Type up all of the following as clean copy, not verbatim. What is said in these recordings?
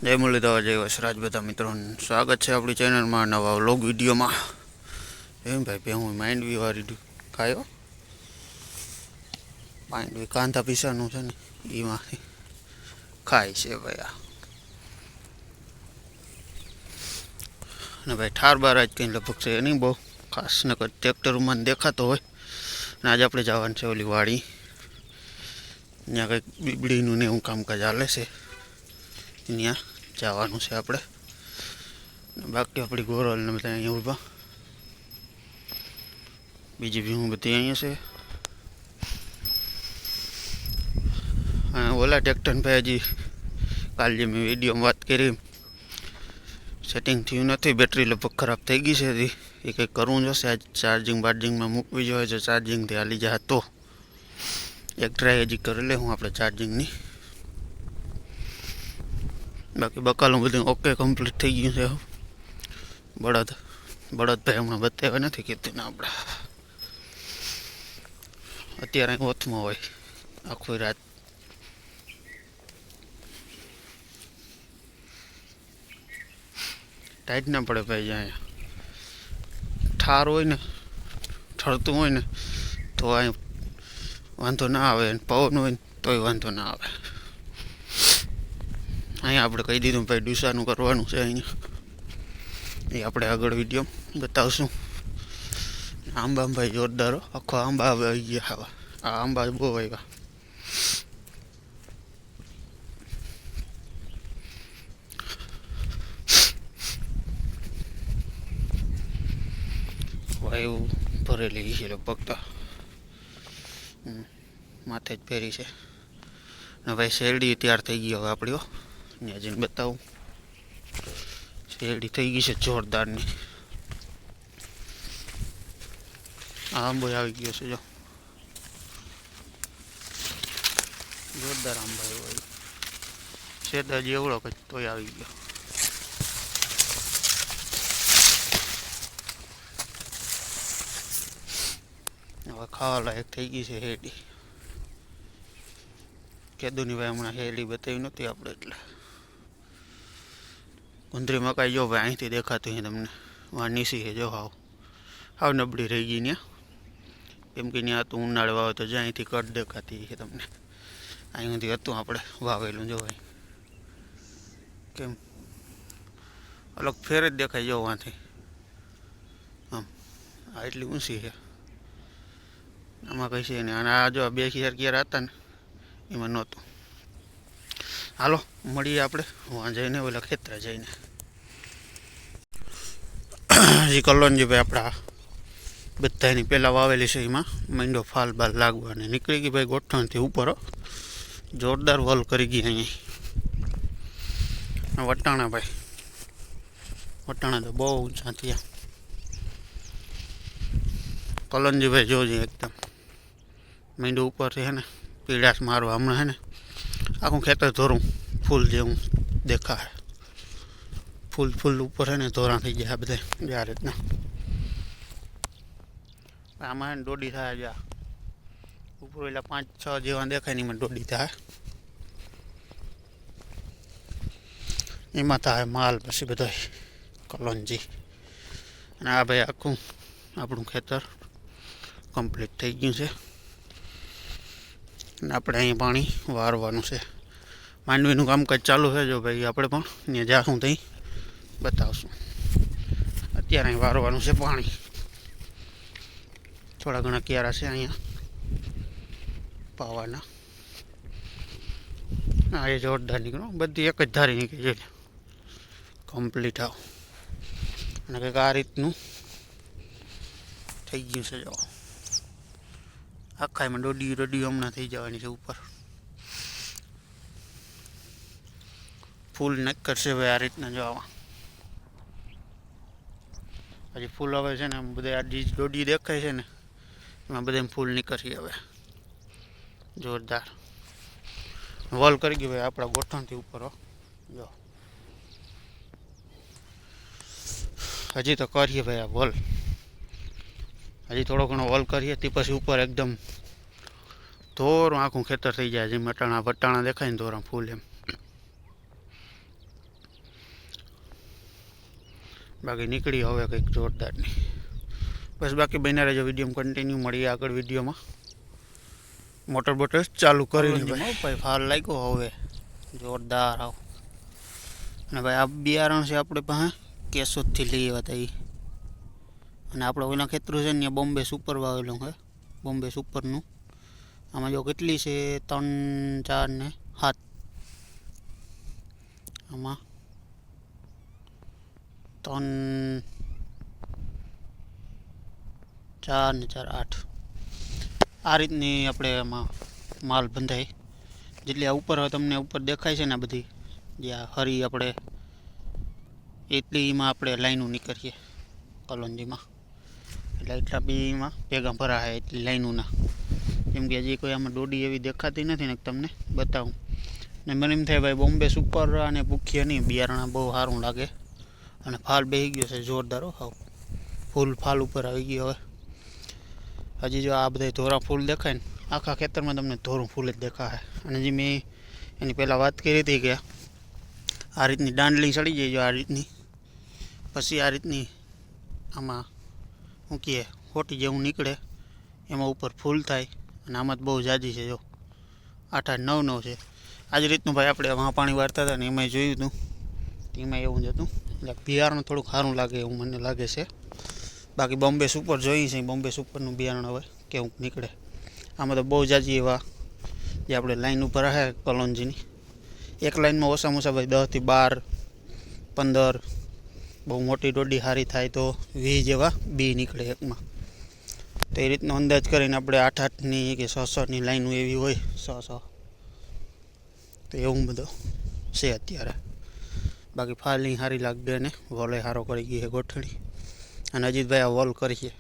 જય મુરલીધર, જય વસરાજ બધા મિત્રોને સ્વાગત છે આપણી ચેનલમાં નવા વ્લોગ વિડીયોમાં. એમ ભાઈ હું માંડવી વાળી ખાયો માંડવી કાંધા પીસાનું છે ને એમાંથી ખાય છે ભાઈ. ને ભાઈ ઠાર બાર જ કંઈ લગભગ છે નહીં બહુ ખાસ, નકર ટ્રેક્ટરમાં દેખાતો હોય. ને આજે આપણે જવાનું છે ઓલી વાડી, ત્યાં કંઈક બીબડીનું ને એવું કામકાજ ચાલે છે, ત્યાં જવાનું છે આપણે. બાકી આપણી ગોરલ ને બધા અહીંયા ઊભા, બીજી ભીહું બધી અહીંયા છે. ઓલા ટ્રેક્ટરને ભાઈ હજી કાલ જે મેં વિડીયોમાં વાત કરી સેટિંગ થયું નથી, બેટરી લગભગ ખરાબ થઈ ગઈ છે. એ કંઈક કરવું જોશે, આજ ચાર્જિંગ બાર્જિંગમાં મૂકવી જોઈએ. જો ચાર્જિંગથી હાલી જાય તો એક ટ્રાય હજી કરી લે હું આપણે ચાર્જિંગની. બાકી બકાલું બધું ઓકે કમ્પ્લીટ થઈ ગયું છે. બળદભાઈ હમણાં બતાવ્યા નથી કીધું ને આપણે અત્યારે અહીં ઓથમાં હોય આખી રાત. ટાઈટ ના પડે ભાઈ, અહીંયા ઠાર હોય ને ઠરતું હોય ને તો અહીં વાંધો ના આવે, પવન હોય ને તોય વાંધો ના આવે. અહીંયા આપણે કહી દીધું ભાઈ ડુસાનું કરવાનું છે અહીંયા, એ આપણે આગળ વિડીયો બતાવશું. આંબા ભાઈ જોરદારો આખો આંબા આવી ગયા ખાવા, આ આંબા બહુ આવ્યા. વાયુ ભરેલી છે લગભગ તો, માથે જ ફેરી છે. ને ભાઈ શેરડી તૈયાર થઈ ગઈ હવે આપણી, ત્યાં જઈને બતાવું. શેરડી થઈ ગઈ છે જોરદારની. આંબો આવી ગયો છે, જો જોરદાર આંબા એવો શેરદાજી એવડો કંઈક તોય આવી ગયો. હવે ખાવા લાયક થઈ ગઈ છે શેરડી. કેદુની ભાઈ હમણાં શેરડી બતાવી નહોતી આપણે, એટલે ગુંદરી મકાઈ જો ભાઈ અહીંથી દેખાતું છે તમને, વાં નીસી છે જો હાવ નબળી રહી ગઈ ત્યાં. કેમ કે ત્યાં હતું ઉનાળે વાવે તો જ્યાં અહીંથી કટ દેખાતી છે તમને, અહીં સુધી હતું આપણે વાવેલું જો ભાઈ. કેમ અલગ ફેર જ દેખાય જો વાંથી આમ, આ એટલી ઊંચી છે. આમાં કંઈ છે નહીં. અને આ જો 2011 હતા ને એમાં નહોતું. હાલો મળીએ આપણે વાં જઈને, ઓલા ખેતરા જઈને. હજી કલોનજી ભાઈ આપણા બધાની પહેલાં વાવેલી છે, એમાં માંડો ફાલ બાલ લાગવાને નીકળી ગઈ ભાઈ ગોઠણથી ઉપર. જોરદાર વલ કરી ગઈ અહીંયા. વટાણા ભાઈ, વટાણા તો બહુ ઊંચા થયા. કલનજી ભાઈ જોજે એકદમ માંડો ઉપરથી હે ને પીળાશ મારવા હમણાં હે ને આખું ખેતર ધોરું ફૂલ જેવું દેખાય. ફૂલ ઉપર હે ને ધોરા થઈ ગયા બધા આ રીતના. આમાં ને દોડી થાય જા ઉપર એટલે 5-6 જેવા દેખાય ને એમાં દોડી થાય. એમાં થાય માલ પછી બધો કલોનજી. અને આ ભાઈ આખું આપણું ખેતર કમ્પ્લીટ થઈ ગયું છે. અને આપણે અહીં પાણી વારવાનું છે. માંડવીનું કામકાજ ચાલુ છે જો ભાઈ, આપણે પણ ત્યાં જાશું ત્યાં બતાવશું. અત્યારે અહીં વારવાનું છે પાણી. થોડા ઘણા ક્યારા છે અહીંયા પાવાના. હા એ જોરદાર નીકળો, બધી એક જ ધારી નીકળી જાય કમ્પ્લીટ આવ. અને કંઈક આ રીતનું થઈ ગયું છે જો આખા એમાં દોડી હમણાં થઈ જવાની છે ઉપર. ફૂલ નક્કર છે ભાઈ આ રીતના જો આવા. હજી ફૂલ આવે છે ને બધા આ દોડી દેખાય છે ને એમાં બધા ફૂલ નીકળશે હવે જોરદાર. વોલ કરી ગયું ભાઈ આપણા ગોઠણથી ઉપર જો. હજી તો કરીએ ભાઈ આ વોલ, હજી થોડો ઘણો વોલ કરીએ તે પછી ઉપર એકદમ ધોરું આખું ખેતર થઈ જાય. જેમ વટાણા દેખાય ને ધોરા ફૂલ એમ. બાકી નીકળી હવે કંઈક જોરદારની. બસ બાકી બન્યા રહેજો વિડીયો કન્ટિન્યુ. મળીએ આગળ વિડીયોમાં. મોટર બોટર ચાલુ કરીને ભાઈ ફાલ લાગ્યો હવે જોરદાર આવ. અને ભાઈ આ બિયારણ છે આપણે પાસે કેશોદથી લઈ આવ્યા હતા એ. અને આપણે ઓલા ખેતરું છે ને બોમ્બે સુપર વાવેલું છે, બોમ્બે સુપરનું. આમાં જો કેટલી છે 3, 4 ને 7. આમાં 3, 4 ને 4, 8 આ રીતની આપણે એમાં માલ બંધાય. જેટલી આ ઉપર તમને ઉપર દેખાય છે ને બધી જે આ હરી આપણે એટલીમાં આપણે લાઈનો નીકળીએ કલોંજીમાં. એટલે એટલા બીમાં ભેગા ભરાય એટલી લાઈનોના. કેમ કે હજી કોઈ આમાં દોડી એવી દેખાતી નથી ને તમને બતાવું. ને મને એમ થાય ભાઈ બોમ્બે સુપર અને ભૂખીએ નહીં બિયારણા બહુ સારું લાગે. અને ફાલ બેસી ગયો છે જોરદાર. હાવ ફૂલ ફાલ ઉપર આવી ગયો હવે. હજી જો આ બધા ધોરા ફૂલ દેખાય ને આખા ખેતરમાં તમને ધોરું ફૂલ જ દેખાય. અને જે મેં એની પહેલાં વાત કરી હતી કે આ રીતની દાંડલી ચડી જાય જો આ રીતની, પછી આ રીતની આમાં શું કહે હોટી જેવું નીકળે, એમાં ઉપર ફૂલ થાય. અને આમાં જ બહુ જાજી છે જો 8, 8, 9, 9 છે. આ જ રીતનું ભાઈ આપણે વાં પાણી વાળતા હતા ને એમાંય જોયું હતું, એમાં એવું જ હતું. એટલે બિયારણ થોડુંક સારું લાગે એવું મને લાગે છે. બાકી બોમ્બે સુપર જોઈએ છે, બોમ્બે સુપરનું બિયારણ હવે કેવું નીકળે. આમાં તો બહુ જાજી એવા જે આપણે લાઈન ઉપર આવે કલોંજીની એક લાઈનમાં ઓછામાં ઓછા ભાઈ 10 થી 12, 15 બહુ મોટી દોડી સારી થાય તો 20 જેવા બી નીકળે એકમાં. તો એ રીતનો અંદાજ કરીને આપણે 8, 8ની કે 6, 6ની લાઈનો એવી હોય 6, 6 તો એવું બધું છે અત્યારે. બાકી ફાલની સારી લાગે ને વોલે સારો કરી ગઈ છે ગોઠણી. અને અજીતભાઈ આ વોલ કરીએ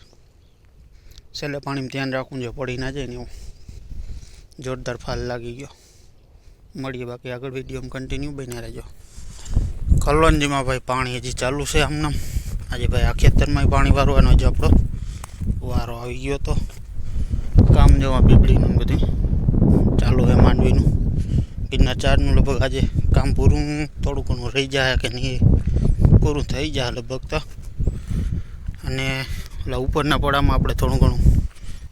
છેલ્લે પાણીમાં ધ્યાન રાખવું જો પડી ના જાય ને એવું. જોરદાર ફાલ લાગી ગયો. મળીએ બાકી આગળ વિડીયોમાં કન્ટિન્યુ બન્યા રહેજો. કલોંજીમાં ભાઈ પાણી હજી ચાલુ છે આમનામ. આજે ભાઈ આ ખેતરમાં પાણી વારવાનો હજી આપણો વારો આવી ગયો તો કામ જોવા પીપળીનું બધું ચાલુ છે માંડવીનું. ગિરનાર 4નું લગભગ આજે કામ પૂરું થોડું ઘણું રહી જાય કે નહીં પૂરું થઈ જાય લગભગ તો. અને એટલે ઉપરના પડામાં આપણે થોડું ઘણું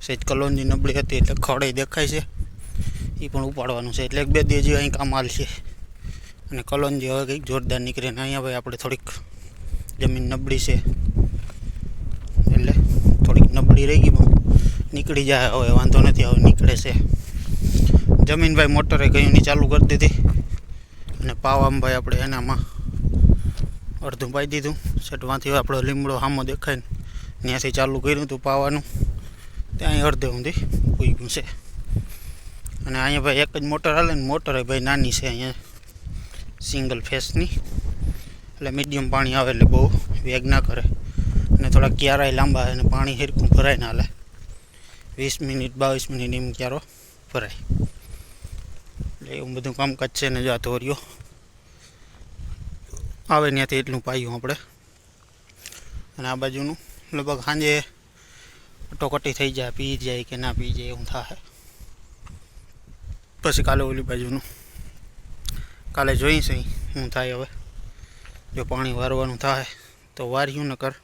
સહેજ કલોંજી નબળી હતી એટલે ખડે દેખાય છે એ પણ ઉપાડવાનું છે. એટલે 1-2 દી હજી અહીં કામ હાલશે. અને કલોંજી હવે કંઈક જોરદાર નીકળે ને અહીંયા ભાઈ આપણે થોડીક જમીન નબળી છે એટલે થોડીક નબળી રહી ગઈ બહુ નીકળી જાય હવે વાંધો નથી હવે નીકળે છે. જમીન ભાઈ મોટરે કઈની ચાલુ કરી દીધી અને પાવામાં ભાઈ આપણે એનામાં અડધું પાઈ દીધું. સેટમાંથી આપણો લીમડો સામો દેખાય ને ત્યાંથી ચાલુ કર્યું હતું પાવાનું, ત્યાં અડધે ઊંધી પૂઈ ગયું છે. અને અહીંયા ભાઈ એક જ મોટર હાલે ને મોટર ભાઈ નાની છે અહીંયા સિંગલ ફેસની, એટલે મીડિયમ પાણી આવે એટલે બહુ વેગ ના કરે. અને થોડા ક્યારાય લાંબા અને પાણી હેરખું ભરાય ના હાલે. 20 મિનિટ 22 મિનિટ એમ ક્યારો ભરાય એટલે એવું બધું કામકાજ છે ને. જો આ ધોરીઓ આવે ત્યાંથી એટલું પાયું આપણે. અને આ બાજુનું લગભગ સાંજે કટોકટી થઈ જાય, પી જાય કે ના પી જાય એવું થાય. પછી કાલે ઓલી બાજુનું કાલે જોઈશું શું થાય. હવે જો પાણી વારવાનું થાય તો વાર્યું ન કર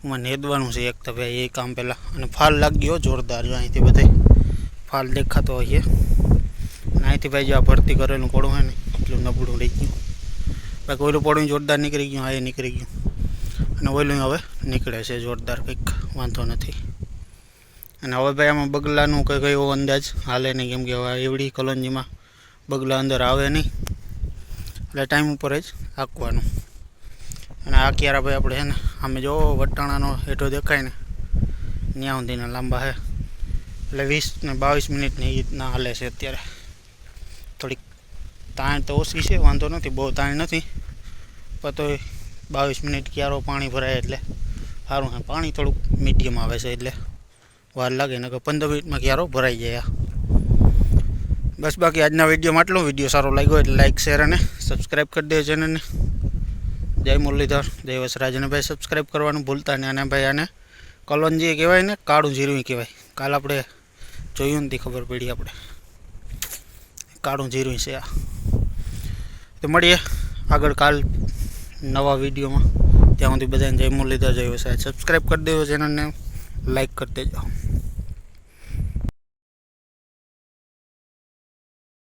એમાં નેદવાનું છે એક તો ભાઈ એ કામ પહેલાં. અને ફાલ લાગ્યો જોરદાર જો અહીંથી બધે ફાલ દેખાતો હોય છે. અને અહીંથી ભાઈ જો આ ભરતી કરેલું પડું હોય ને એટલું નબળું રહી ગયું. બાકી ઓલું પડું જોરદાર નીકળી ગયું, આ એ નીકળી ગયું. અને ઓલું હવે નીકળે છે જોરદાર, કંઈક વાંધો નથી. અને હવે ભાઈ આમાં બગલાનું કંઈક એવો અંદાજ હાલે નહીં, કેમ કે હવે એવડી કલોંજીમાં બગલા અંદર આવે નહીં એટલે ટાઈમ ઉપર જ હાંકવાનું. અને આ ક્યારા ભાઈ આપણે છે ને આમે જો વટાણાનો હેઠો દેખાય ને ત્યાં સુધીના લાંબા છે એટલે 20 ને 22 મિનિટની એ રીતના હાલે છે અત્યારે. થોડીક તાણ તો ઓછી છે, વાંધો નથી, બહુ તાણ નથી, પણ તો 22 મિનિટ ક્યારો પાણી ભરાય એટલે સારું છે. પાણી થોડુંક મીડિયમ આવે છે એટલે વાર લાગે ને કે 15 મિનિટમાં ક્યારો ભરાઈ જાય. બસ બાકી આજના વિડીયોમાં આટલો. વિડીયો સારો લાગ્યો એટલે લાઇક શેર અને સબસ્ક્રાઈબ કરી દેજો ચેનલને. જય મુરલીધર, જય વસરાજ. અને ભાઈ સબસ્ક્રાઈબ કરવાનું ભૂલતા નહીં. અને ભાઈ આને કલોંજી કહેવાય ને કાળું જીરું કહેવાય. કાલ આપણે જોયું નથી, ખબર પડી આપણે કાળું જીરું છે આ. તો મળીએ આગળ કાલ નવા વિડીયોમાં. ત્યાં સુધી બધાને જય મુરલીધર, જય વસાય. સબસ્ક્રાઈબ કરી દેજો ચેનલને, લાઈક કરી દેજો.